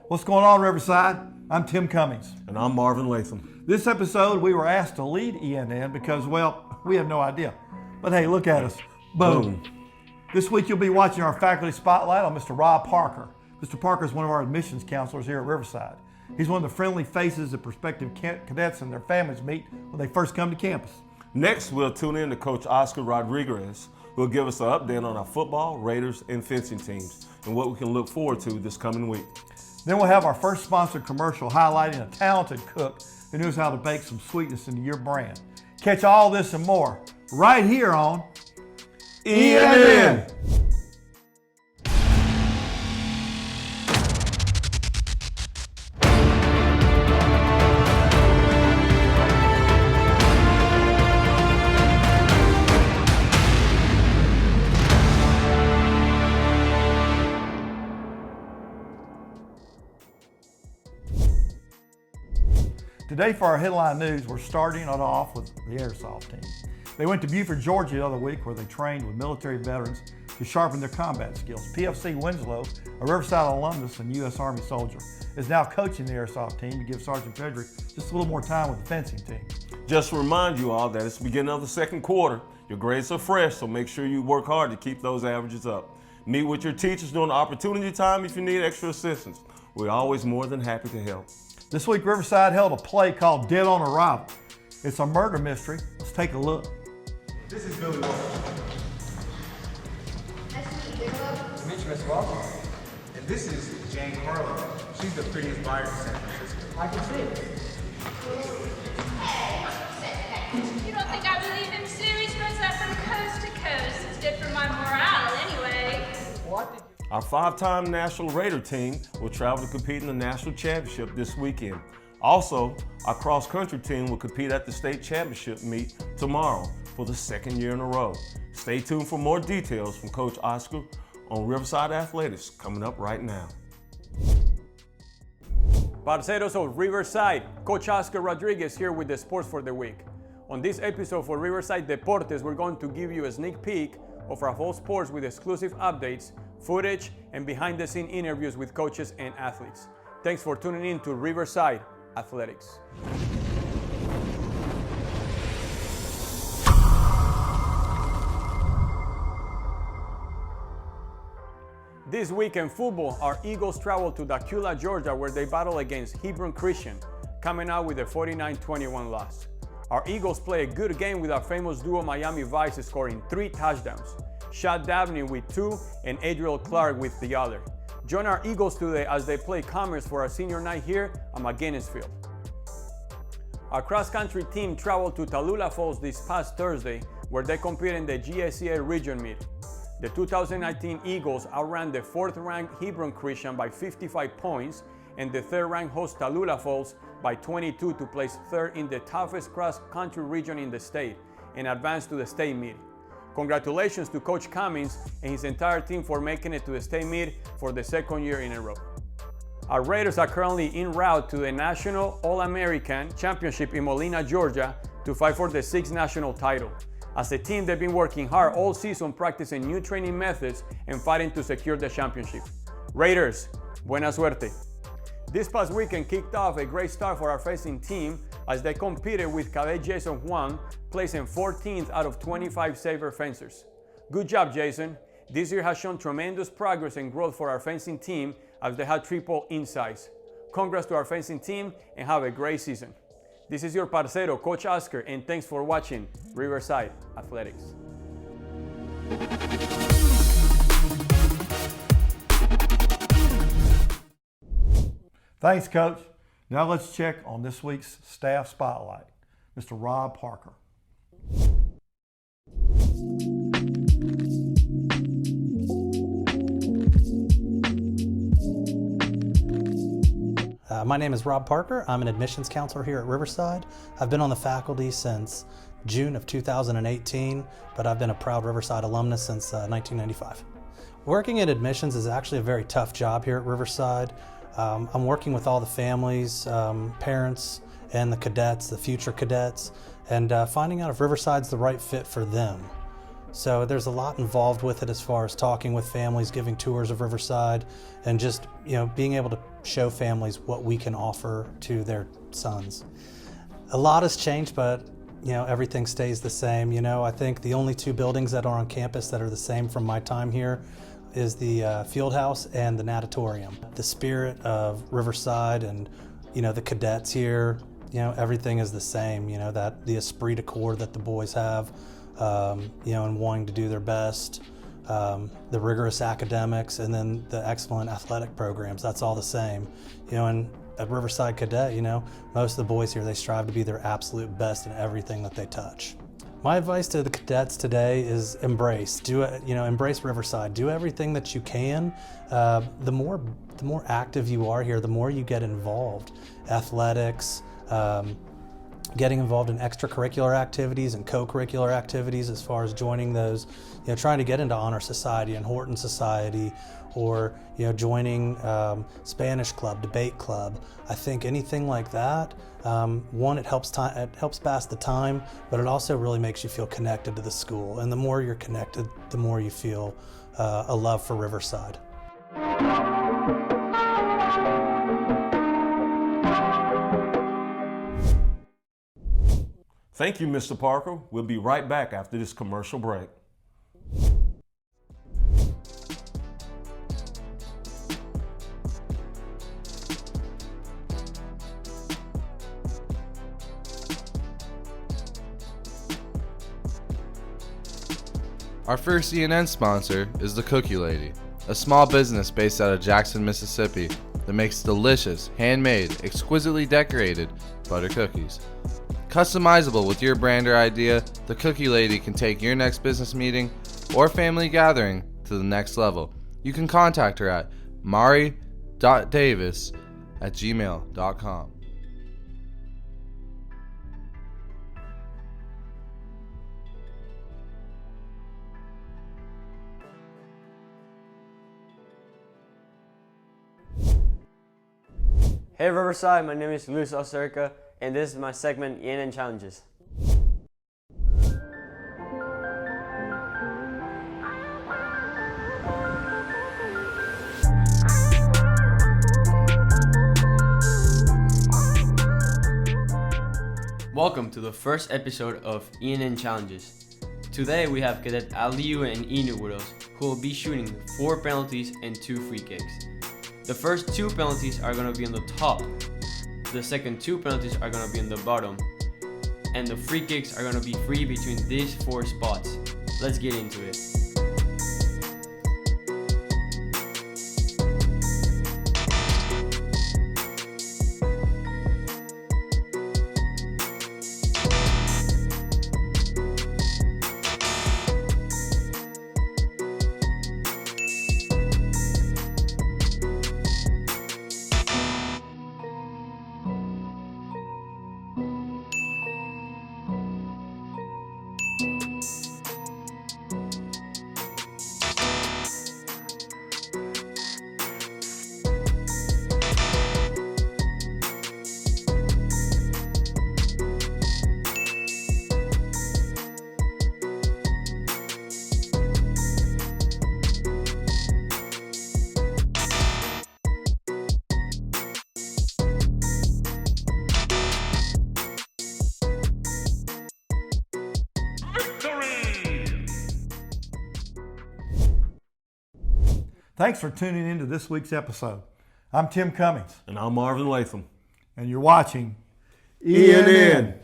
What's going on, Riverside? I'm Tim Cummings. And I'm Marvin Latham. This episode, we were asked to lead ENN because, well, we have no idea. But hey, look at us. Boom. This week, you'll be watching our faculty spotlight on Mr. Rob Parker. Mr. Parker is one of our admissions counselors here at Riverside. He's one of the friendly faces that prospective cadets and their families meet when they first come to campus. Next, we'll tune in to Coach Oscar Rodriguez, who will give us an update on our football, Raiders, and fencing teams and what we can look forward to this coming week. Then we'll have our first sponsored commercial highlighting a talented cook who knows how to bake some sweetness into your brand. Catch all this and more right here on ENN. Today for our headline news, we're starting it off with the airsoft team. They went to Buford, Georgia the other week where they trained with military veterans to sharpen their combat skills. PFC Winslow, a Riverside alumnus and U.S. Army soldier, is now coaching the airsoft team to give Sergeant Frederick just a little more time with the fencing team. Just to remind you all that it's the beginning of the second quarter. Your grades are fresh, so make sure you work hard to keep those averages up. Meet with your teachers during the opportunity time if you need extra assistance. We're always more than happy to help. This week, Riverside held a play called Dead on Arrival. It's a murder mystery. Let's take a look. This is Billy Walker. Nice to meet you, Bigelow. Nice to meet you, Miss Walker. And this is Jane Carlo. She's the prettiest buyer in San Francisco. I can see it. Hey, you don't think I believe him serious? Runs that from coast to coast. It's good for my morale, anyway. What did you... Our five-time National Raider team will travel to compete in the national championship this weekend. Also, our cross-country team will compete at the state championship meet tomorrow for the second year in a row. Stay tuned for more details from Coach Oscar on Riverside Athletics coming up right now. Parceros of Riverside, Coach Oscar Rodriguez here with the sports for the week. On this episode for Riverside Deportes, we're going to give you a sneak peek of our fall sports with exclusive updates, footage, and behind-the-scene interviews with coaches and athletes. Thanks for tuning in to Riverside Athletics. This week in football, our Eagles travel to Dacula, Georgia, where they battle against Hebron Christian, coming out with a 49-21 loss. Our Eagles play a good game with our famous duo Miami Vice scoring 3 touchdowns. Shad Dabney with 2 and Adriel Clark with the other. Join our Eagles today as they play Commerce for our senior night here at McGinnis Field. Our cross-country team traveled to Tallulah Falls this past Thursday, where they competed in the GSCA region meet. The 2019 Eagles outran the 4th-ranked Hebron Christian by 55 points and the 3rd-ranked host Tallulah Falls by 22 to place 3rd in the toughest cross-country region in the state and advance to the state meet. Congratulations to Coach Cummings and his entire team for making it to the state meet for the 2nd year in a row. Our Raiders are currently en route to the National All-American Championship in Molina, Georgia to fight for the 6th national title. As a team, they've been working hard all season practicing new training methods and fighting to secure the championship. Raiders, buena suerte. This past weekend kicked off a great start for our fencing team as they competed with Cadet Jason Juan, placing 14th out of 25 saber fencers. Good job, Jason. This year has shown tremendous progress and growth for our fencing team as they had triple in size. Congrats to our fencing team and have a great season. This is your parcero, Coach Oscar, and thanks for watching Riverside Athletics. Thanks, Coach. Now let's check on this week's staff spotlight. Mr. Rob Parker. My name is Rob Parker. I'm an admissions counselor here at Riverside. I've been on the faculty since June of 2018, but I've been a proud Riverside alumnus since 1995. Working in admissions is actually a very tough job here at Riverside. I'm working with all the families, parents, and the cadets, the future cadets, and finding out if Riverside's the right fit for them. So there's a lot involved with it as far as talking with families, giving tours of Riverside, and just being able to show families what we can offer to their sons. A lot has changed, but everything stays the same. I think the only two buildings that are on campus that are the same from my time here is the field house and the natatorium. The spirit of Riverside and the cadets here, everything is the same. That the esprit de corps that the boys have, and wanting to do their best, the rigorous academics, and then the excellent athletic programs. That's all the same. And at Riverside Cadet, most of the boys here, they strive to be their absolute best in everything that they touch. My advice to the cadets today is embrace Riverside. Do everything that you can. The more active you are here, the more you get involved. Athletics, getting involved in extracurricular activities and co-curricular activities as far as joining those, trying to get into Honor Society and Horton Society, or joining Spanish Club, Debate Club. I think anything like that, one, it helps pass the time, but it also really makes you feel connected to the school. And the more you're connected, the more you feel a love for Riverside. Thank you, Mr. Parker. We'll be right back after this commercial break. Our first ENN sponsor is the Cookie Lady, a small business based out of Jackson, Mississippi that makes delicious, handmade, exquisitely decorated butter cookies. Customizable with your brand or idea, the Cookie Lady can take your next business meeting or family gathering to the next level. You can contact her at mari.davis@gmail.com. Hey Riverside, my name is Luis Ocerca, and this is my segment ENN Challenges. Welcome to the first episode of ENN Challenges. Today we have Cadet Aliu and Inu with us, who will be shooting 4 penalties and 2 free kicks. The first 2 penalties are going to be on the top, the second 2 penalties are going to be on the bottom, and the free kicks are going to be free between these 4 spots. Let's get into it. Thanks for tuning in to this week's episode. I'm Tim Cummings, And I'm Marvin Latham. and you're watching ENN.